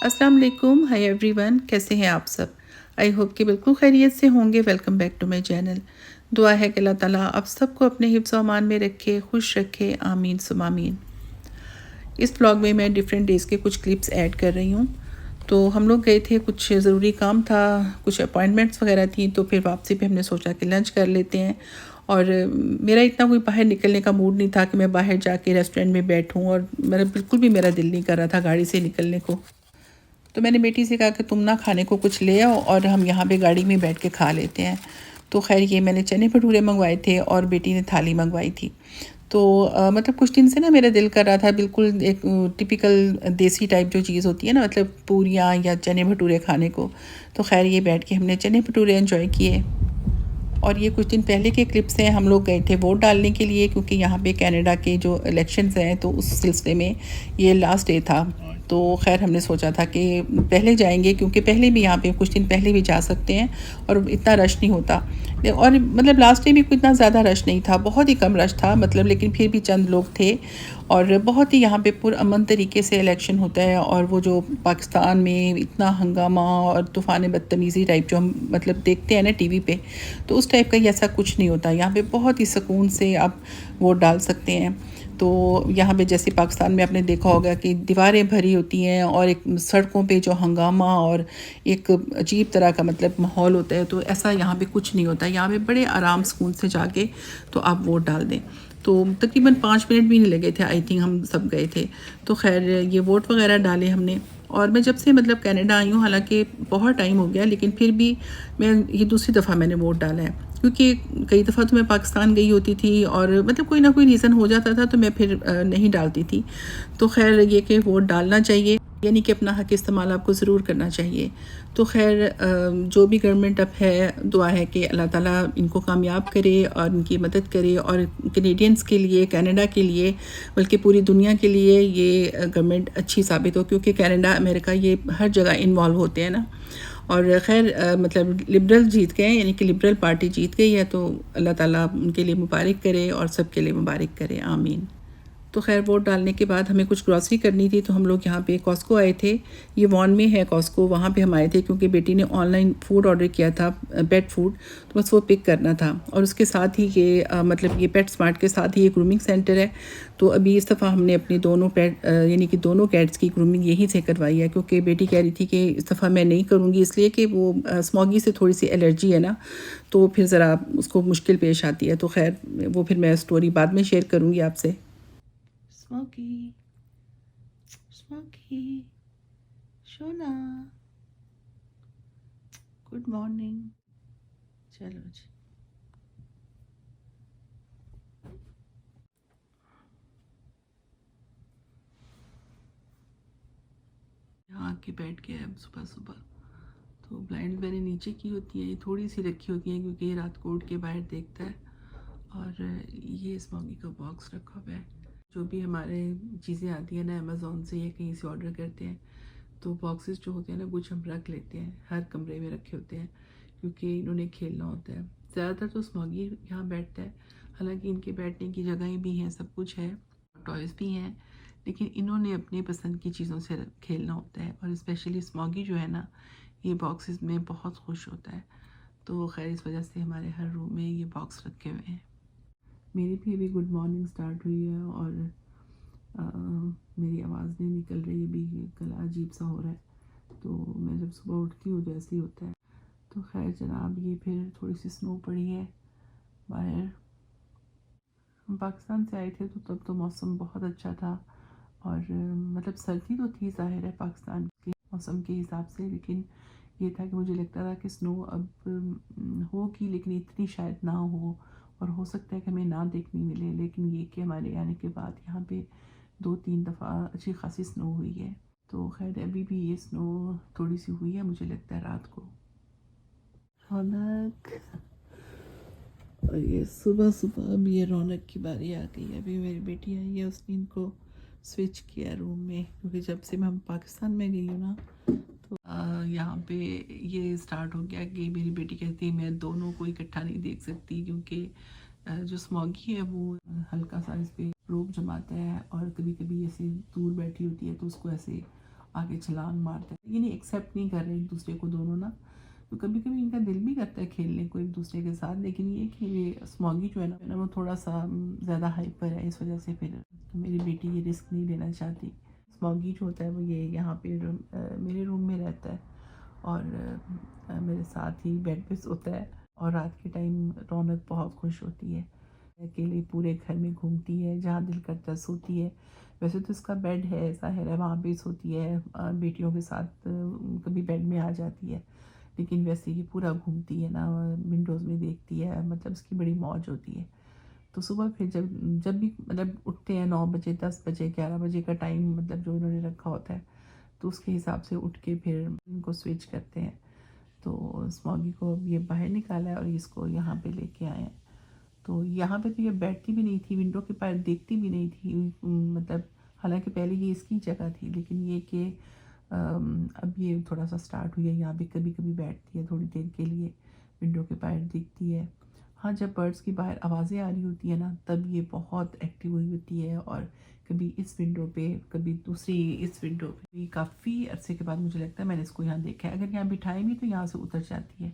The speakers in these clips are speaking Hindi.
अस्सलाम वालेकुम, हाय एवरीवन, कैसे हैं आप सब। आई होप कि बिल्कुल खैरियत से होंगे। Welcome back to my channel. दुआ है कि अल्लाह ताला आप सबको अपने हिफ्ज़ व अमान में रखे, खुश रखे, आमीन सुम आमीन। इस व्लॉग में मैं डिफरेंट डेज़ के कुछ क्लिप्स ऐड कर रही हूँ। तो हम लोग गए थे, कुछ ज़रूरी काम था, कुछ अपॉइंटमेंट्स वगैरह थी, तो फिर वापसी पे हमने सोचा कि लंच कर लेते हैं। और मेरा इतना कोई बाहर निकलने का मूड नहीं था कि मैं बाहर जाके रेस्टोरेंट में बैठूँ, और बिल्कुल भी मेरा दिल नहीं कर रहा था गाड़ी से निकलने को। तो मैंने बेटी से कहा कि तुम ना खाने को कुछ ले आओ और हम यहाँ पे गाड़ी में बैठ के खा लेते हैं। तो खैर ये मैंने चने भटूरे मंगवाए थे और बेटी ने थाली मंगवाई थी। तो मतलब कुछ दिन से ना मेरा दिल कर रहा था बिल्कुल एक टिपिकल देसी टाइप जो चीज़ होती है ना, मतलब पूरियाँ या चने भटूरे खाने को। तो खैर ये बैठ के हमने चने भटूरे एंजॉय किए। और ये कुछ दिन पहले के क्लिप्स हैं। हम लोग गए थे वोट डालने के लिए, क्योंकि यहाँ पे कनाडा के जो इलेक्शंस हैं तो उस सिलसिले में ये लास्ट डे था। तो खैर हमने सोचा था कि पहले जाएंगे, क्योंकि पहले भी यहाँ पे कुछ दिन पहले भी जा सकते हैं और इतना रश नहीं होता। और मतलब लास्ट डे भी कोई इतना ज़्यादा रश नहीं था, बहुत ही कम रश था मतलब, लेकिन फिर भी चंद लोग थे। और बहुत ही यहाँ पे पुरअमन तरीके से इलेक्शन होता है। और वो जो पाकिस्तान में इतना हंगामा और तूफ़ान बदतमीज़ी टाइप जो हम मतलब देखते हैं ना टीवी पे, तो उस टाइप का ही ऐसा कुछ नहीं होता। यहाँ पे बहुत ही सुकून से आप वोट डाल सकते हैं। तो यहाँ पे जैसे पाकिस्तान में आपने देखा होगा कि दीवारें भरी होती हैं और एक सड़कों पे जो हंगामा और एक अजीब तरह का मतलब माहौल होता है, तो ऐसा यहाँ पे कुछ नहीं होता। यहाँ पे बड़े आराम सुकून से जाके तो आप वोट डाल दें। तो तकरीबन 5 मिनट भी नहीं लगे थे, आई थिंक हम सब गए थे। तो खैर ये वोट वगैरह डाले हमने। और मैं जब से मतलब कनाडा आई हूँ, हालांकि बहुत टाइम हो गया, लेकिन फिर भी मैं ये दूसरी दफ़ा मैंने वोट डाला है। क्योंकि कई दफ़ा तो मैं पाकिस्तान गई होती थी और मतलब कोई ना कोई रीज़न हो जाता था, तो मैं फिर नहीं डालती थी। तो खैर ये कि वोट डालना चाहिए, यानी कि अपना हक़ इस्तेमाल आपको ज़रूर करना चाहिए। तो खैर जो भी गवर्नमेंट अब है, दुआ है कि अल्लाह ताला इनको कामयाब करे और इनकी मदद करे। और कैनेडियंस के लिए, कनाडा के लिए, बल्कि पूरी दुनिया के लिए ये गवर्नमेंट अच्छी साबित हो, क्योंकि कनाडा, अमेरिका ये हर जगह इन्वॉल्व होते हैं ना। और खैर मतलब लिबरल जीत गए, यानी कि लिबरल पार्टी जीत गई है। तो अल्लाह ताला उनके लिए मुबारक करे और सब के लिए मुबारक करे, आमीन। तो खैर वोट डालने के बाद हमें कुछ ग्रॉसरी करनी थी, तो हम लोग यहाँ पे कॉस्को आए थे। ये वॉन में है कॉस्को, वहाँ पे हम आए थे क्योंकि बेटी ने ऑनलाइन फ़ूड ऑर्डर किया था, पेट फूड, तो बस वो पिक करना था। और उसके साथ ही ये मतलब ये पेट स्मार्ट के साथ ही ये ग्रूमिंग सेंटर है। तो अभी इस दफ़ा हमने अपनी दोनों पेट यानी कि दोनों कैट्स की ग्रूमिंग यहीं से करवाई है, क्योंकि बेटी कह रही थी कि इस दफ़ा मैं नहीं करूँगी, इसलिए कि वो स्मॉगी से थोड़ी सी एलर्जी है ना, तो फिर ज़रा उसको मुश्किल पेश आती है। तो खैर वो फिर मैं स्टोरी बाद में शेयर करूँगी आपसे। Smokey, Smokey, Shona, good morning. चलो जी, यहाँ आके बैठ गया है सुबह सुबह। तो ब्लाइंड मैंने नीचे की होती है, ये थोड़ी सी रखी होती है क्योंकि ये रात को उठ के बाहर देखता है। और ये स्मॉगी का बॉक्स रखा हुआ है। जो भी हमारे चीज़ें आती हैं ना अमेज़ोन से या कहीं से ऑर्डर करते हैं, तो बॉक्सेस जो होते हैं ना कुछ हम रख लेते हैं, हर कमरे में रखे होते हैं, क्योंकि इन्होंने खेलना होता है। ज़्यादातर तो स्मॉगी यहाँ बैठता है, हालांकि इनके बैठने की जगहें भी हैं, सब कुछ है, टॉयज़ भी हैं, लेकिन इन्होंने अपनी पसंद की चीज़ों से खेलना होता है। और स्पेशली स्मॉगी जो है ना, ये बॉक्सेस में बहुत खुश होता है। तो खैर इस वजह से हमारे हर रूम में ये बॉक्स रखे हुए हैं। मेरी भी अभी गुड मॉर्निंग स्टार्ट हुई है और मेरी आवाज़ नहीं निकल रही है, भी गला अजीब सा हो रहा है। तो मैं जब सुबह उठती हूँ तो ऐसे ही होता है। तो खैर जनाब, ये फिर थोड़ी सी स्नो पड़ी है बाहर। हम पाकिस्तान से आए थे तो तब तो मौसम बहुत अच्छा था, और मतलब सर्दी तो थी ज़ाहिर है पाकिस्तान के मौसम के हिसाब से, लेकिन ये था कि मुझे लगता था कि स्नो अब होगी, लेकिन इतनी शायद ना हो, और हो सकता है कि हमें ना देखने मिले। लेकिन ये कि हमारे आने के बाद यहाँ पे 2-3 दफ़ा अच्छी खासी स्नो हुई है। तो खैर अभी भी ये स्नो थोड़ी सी हुई है, मुझे लगता है रात को। रौनक, और ये सुबह सुबह अब ये रौनक की बारी आ गई है। अभी मेरी बेटी आई है, उसने इनको स्विच किया रूम में, क्योंकि जब से मैं पाकिस्तान में गई हूँ ना, तो यहाँ पे ये स्टार्ट हो गया कि मेरी बेटी कहती है मैं दोनों को इकट्ठा नहीं देख सकती, क्योंकि जो स्मॉगी है वो हल्का सा इस पर रोब जमाता है, और कभी कभी ऐसे दूर बैठी होती है तो उसको ऐसे आगे छलांग मारते हैं, ये नहीं एक्सेप्ट नहीं कर रहे एक दूसरे को दोनों ना। तो कभी कभी इनका दिल भी करता है खेलने को एक दूसरे के साथ, लेकिन ये कि ये स्मॉगी जो है ना वो थोड़ा सा ज़्यादा हाइपर है, इस वजह से फिर तो मेरी बेटी ये रिस्क नहीं लेना चाहती। स्मॉगी जो होता है वो ये यहाँ पे मेरे रूम में रहता है और मेरे साथ ही बेड पे सोता है, और रात के टाइम रौनक बहुत खुश होती है, अकेले पूरे घर में घूमती है, जहाँ दिल करता है सोती है। वैसे तो इसका बेड है, ज़ाहिर है वहाँ पे सोती है, बेटियों के साथ कभी बेड में आ जाती है, लेकिन वैसे ये पूरा घूमती है ना, विंडोज़ में देखती है, मतलब इसकी बड़ी मौज होती है। तो सुबह फिर जब जब भी मतलब उठते हैं 9 बजे 10 बजे 11 बजे का टाइम मतलब जो इन्होंने रखा होता है, तो उसके हिसाब से उठ के फिर इनको स्विच करते हैं। तो स्मॉगी को अब ये बाहर निकाला है और इसको यहाँ पे लेके आए हैं। तो यहाँ पे तो ये बैठती भी नहीं थी, विंडो के पास देखती भी नहीं थी, मतलब हालांकि पहले ये इसकी जगह थी, लेकिन ये कि अब ये थोड़ा सा स्टार्ट हुई है, यहाँ पे कभी कभी बैठती है थोड़ी देर के लिए, विंडो के बाहर दिखती है। हाँ, जब बर्ड्स की बाहर आवाज़ें आ रही होती है ना, तब ये बहुत एक्टिव हुई होती है, और कभी इस विंडो पे कभी दूसरी इस विंडो पे। काफ़ी अरसे के बाद मुझे लगता है मैंने इसको यहाँ देखा है, अगर यहाँ बिठाएं भी तो यहाँ से उतर जाती है।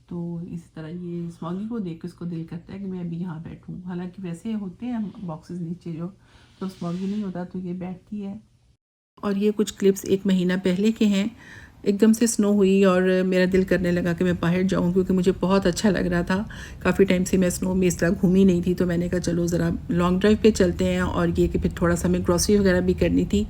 तो इस तरह ये स्मॉगी को देख के उसको दिल करता है कि मैं अभी यहाँ बैठूँ, हालांकि वैसे होते हैं बॉक्सेस नीचे जो, तो स्मॉगी नहीं होता तो ये बैठती है। और ये कुछ क्लिप्स 1 महीना पहले के हैं। एकदम से स्नो हुई और मेरा दिल करने लगा कि मैं बाहर जाऊं, क्योंकि मुझे बहुत अच्छा लग रहा था। काफ़ी टाइम से मैं स्नो में इस तरह घूमी नहीं थी, तो मैंने कहा चलो ज़रा लॉन्ग ड्राइव पे चलते हैं, और ये कि फिर थोड़ा सा हमें ग्रॉसरी वगैरह भी करनी थी।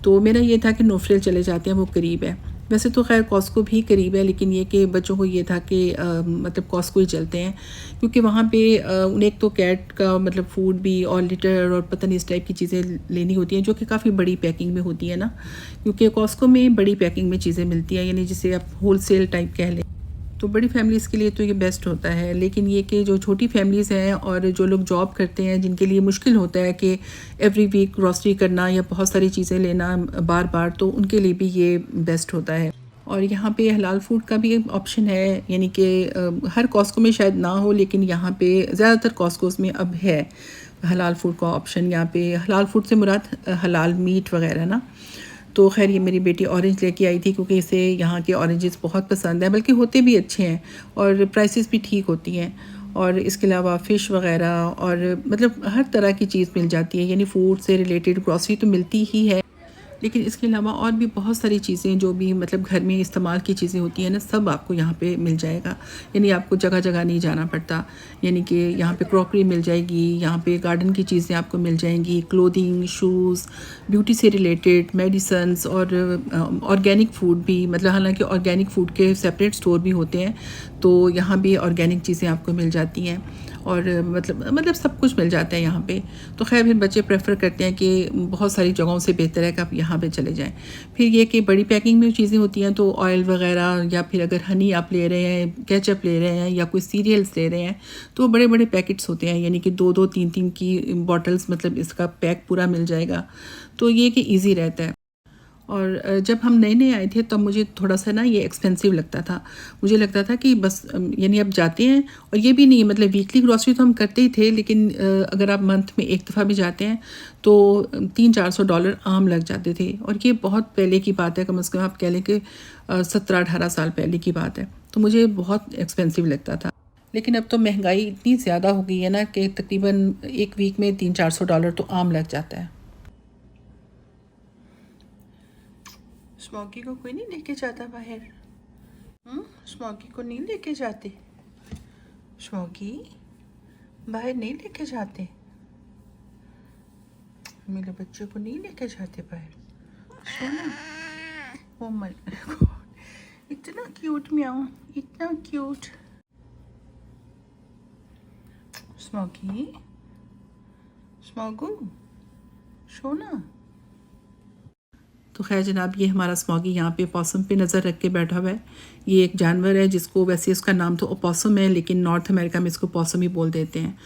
तो मेरा ये था कि नो फ्रिल चले जाते हैं, वो करीब है। वैसे तो खैर कॉस्को भी करीब है, लेकिन ये कि बच्चों को ये था कि मतलब कॉस्को ही चलते हैं, क्योंकि वहाँ पे उन्हें एक तो कैट का मतलब फूड भी और लिटर और पता नहीं इस टाइप की चीज़ें लेनी होती हैं, जो कि काफ़ी बड़ी पैकिंग में होती है ना, क्योंकि कॉस्को में बड़ी पैकिंग में चीज़ें मिलती हैं, यानी जिसे आप होलसेल टाइप कह लें। तो बड़ी फैमिलीज़ के लिए तो ये बेस्ट होता है, लेकिन ये कि जो छोटी फैमिलीज़ हैं और जो लोग जॉब करते हैं, जिनके लिए मुश्किल होता है कि एवरी वीक ग्रॉसरी करना या बहुत सारी चीज़ें लेना बार बार, तो उनके लिए भी ये बेस्ट होता है। और यहाँ पे हलाल फूड का भी ऑप्शन है, यानी कि हर कॉस्को में शायद ना हो, लेकिन यहाँ पे ज़्यादातर कॉस्कोस में अब है हलाल फूड का ऑप्शन। यहाँ पे हलाल फूड से मुराद हलाल मीट वगैरह ना। तो खैर ये मेरी बेटी ऑरेंज लेके आई थी, क्योंकि इसे यहाँ के ऑरेंजेस बहुत पसंद है, बल्कि होते भी अच्छे हैं और प्राइसेस भी ठीक होती हैं। और इसके अलावा फ़िश वगैरह और मतलब हर तरह की चीज़ मिल जाती है, यानी फूड से रिलेटेड ग्रॉसरी तो मिलती ही है, लेकिन इसके अलावा और भी बहुत सारी चीज़ें जो भी मतलब घर में इस्तेमाल की चीज़ें होती हैं ना, सब आपको यहाँ पे मिल जाएगा। यानी आपको जगह जगह नहीं जाना पड़ता, यानी कि यहाँ पे क्रॉकरी मिल जाएगी, यहाँ पे गार्डन की चीज़ें आपको मिल जाएंगी, क्लोथिंग, शूज़, ब्यूटी से रिलेटेड मेडिसन्स, और ऑर्गेनिक फूड भी, मतलब हालांकि ऑर्गेनिक फूड के सेपरेट स्टोर भी होते हैं, तो यहाँ भी ऑर्गेनिक चीज़ें आपको मिल जाती हैं, और मतलब सब कुछ मिल जाता है यहाँ पे। तो खैर फिर बच्चे प्रेफर करते हैं कि बहुत सारी जगहों से बेहतर है कि आप यहाँ पे चले जाएं। फिर ये कि बड़ी पैकिंग में चीज़ें होती हैं, तो ऑयल वगैरह, या फिर अगर हनी आप ले रहे हैं, केचप ले रहे हैं, या कोई सीरियल्स ले रहे हैं, तो बड़े बड़े पैकेट्स होते हैं, यानी कि 2-2 3-3 की बॉटल्स, मतलब इसका पैक पूरा मिल जाएगा। तो ये कि ईजी रहता है। और जब हम नए नए आए थे तब मुझे थोड़ा सा ना ये एक्सपेंसिव लगता था। मुझे लगता था कि बस यानी अब जाते हैं, और ये भी नहीं, मतलब वीकली ग्रॉसरी तो हम करते ही थे, लेकिन अगर आप मंथ में एक दफ़ा भी जाते हैं तो $300-400 आम लग जाते थे, और ये बहुत पहले की बात है, कम से कम आप कह लें कि 17-18 साल पहले की बात है। तो मुझे बहुत एक्सपेंसिव लगता था, लेकिन अब तो महंगाई इतनी ज़्यादा हो गई है ना कि तकरीबन एक वीक में $300-400 तो आम लग जाता है। स्मॉगी को कोई नहीं लेके जाता बाहर? स्मॉगी को नहीं लेके जाते? स्मॉगी बाहर नहीं लेके जाते? मेरे बच्चे को नहीं लेके जाते बाहर? सोना, ओ माय गॉड, इतना क्यूट म्याऊ, इतना क्यूट। स्मॉगी, स्मॉगू, सोना। तो खैर जनाब, ये हमारा स्मॉगी यहाँ पे पॉसम पे नज़र रख के बैठा हुआ है। ये एक जानवर है जिसको, वैसे इसका नाम तो ओपोसम है, लेकिन नॉर्थ अमेरिका में इसको पॉसम ही बोल देते हैं।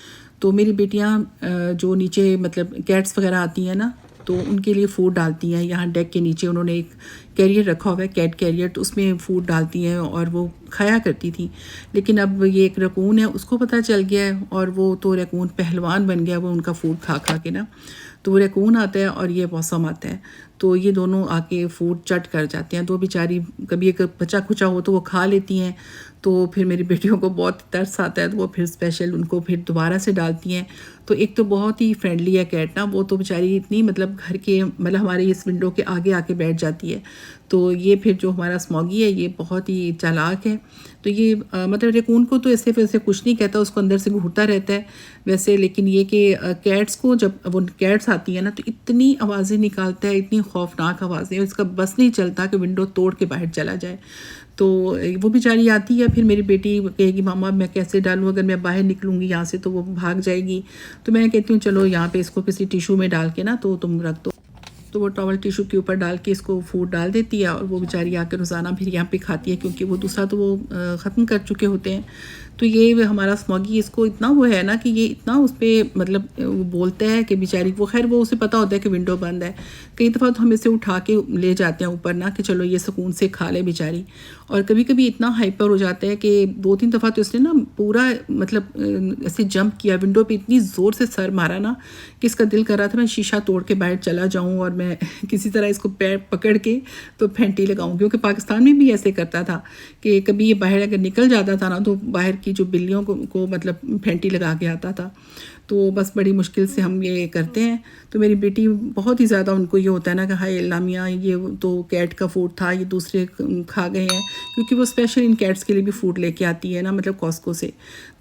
तो मेरी बेटियाँ जो नीचे मतलब कैट्स वगैरह आती हैं ना, तो उनके लिए फ़ूड डालती हैं। यहाँ डेक के नीचे उन्होंने एक कैरियर रखा हुआ है, कैट कैरियर, तो उसमें फ़ूड डालती हैं और वो खाया करती थी। लेकिन अब ये एक रकून है, उसको पता चल गया है, और वो तो रकून पहलवान बन गया वो उनका फ़ूड खा खा के ना। तो रैकून आता है और ये पॉसम आता है, तो ये दोनों आके फूड चट कर जाते हैं। तो बेचारी कभी एक बचा खुचा हो तो वो खा लेती हैं, तो फिर मेरी बेटियों को बहुत तरस आता है, तो वो फिर स्पेशल उनको फिर दोबारा से डालती हैं। तो एक तो बहुत ही फ्रेंडली है कैट ना, वो तो बेचारी इतनी मतलब घर के मतलब हमारे इस विंडो के आगे आके बैठ जाती है। तो ये फिर जो हमारा स्मॉगी है ये बहुत ही चालाक है। तो ये मतलब रेकून को तो ऐसे वैसे कुछ नहीं कहता, उसको अंदर से घूरता रहता है वैसे, लेकिन ये कि कैट्स को जब वो कैट्स आती है ना तो इतनी आवाज़ें निकालता है, इतनी खौफनाक आवाज़ें, इसका बस नहीं चलता कि विंडो तोड़ के बाहर चला जाए। तो वो बेचारी आती है, फिर मेरी बेटी कहेगी मामा मैं कैसे डालूँ, अगर मैं बाहर निकलूँगी यहाँ से तो वो भाग जाएगी। तो मैं कहती हूँ चलो यहाँ पे इसको किसी टिशू में डाल के ना तो तुम रख दो। तो वो टॉवल टिशू के ऊपर डाल के इसको फूड डाल देती है, और वो बेचारी आकर रोज़ाना फिर यहाँ पे खाती है, क्योंकि वो दूसरा तो वो ख़त्म कर चुके होते हैं। तो ये हमारा स्मॉगी इसको इतना वो है ना कि ये इतना उस पर मतलब वो बोलता है कि बेचारी वो, खैर वो उसे पता होता है कि विंडो बंद है। कई दफ़ा तो हम इसे उठा के ले जाते हैं ऊपर ना कि चलो ये सुकून से खा ले बेचारी। और कभी कभी इतना हाइपर हो जाता है कि 2-3 दफ़ा तो इसने ना पूरा मतलब ऐसे जंप किया विंडो पे, इतनी ज़ोर से सर मारा ना कि इसका दिल कर रहा था मैं शीशा तोड़ के बाहर चला जाऊँ और मैं किसी तरह इसको पैर पकड़ के तो फेंटी लगाऊँ। क्योंकि पाकिस्तान में भी ऐसे करता था कि कभी ये बाहर अगर निकल जाता था ना तो बाहर की जो बिल्लियों को मतलब फेंटी लगा के आता था। तो बस बड़ी मुश्किल से हम ये करते हैं। तो मेरी बेटी बहुत ही ज़्यादा उनको ये होता है ना कि हाय अल्लाह मियाँ ये तो कैट का फूड था, ये दूसरे खा गए हैं, क्योंकि वो स्पेशल इन कैट्स के लिए भी फूड लेके आती है ना, मतलब कॉस्को से।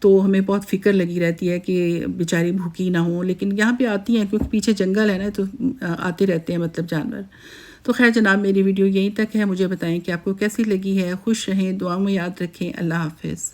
तो हमें बहुत फ़िक्र लगी रहती है कि बेचारी भूखी ना हो, लेकिन यहाँ पे आती हैं क्योंकि पीछे जंगल है ना, तो आते रहते हैं मतलब जानवर। तो खैर जनाब मेरी वीडियो यहीं तक है, मुझे बताएं कि आपको कैसी लगी है। खुश रहें, दुआ में याद रखें। अल्लाह हाफ़िज़।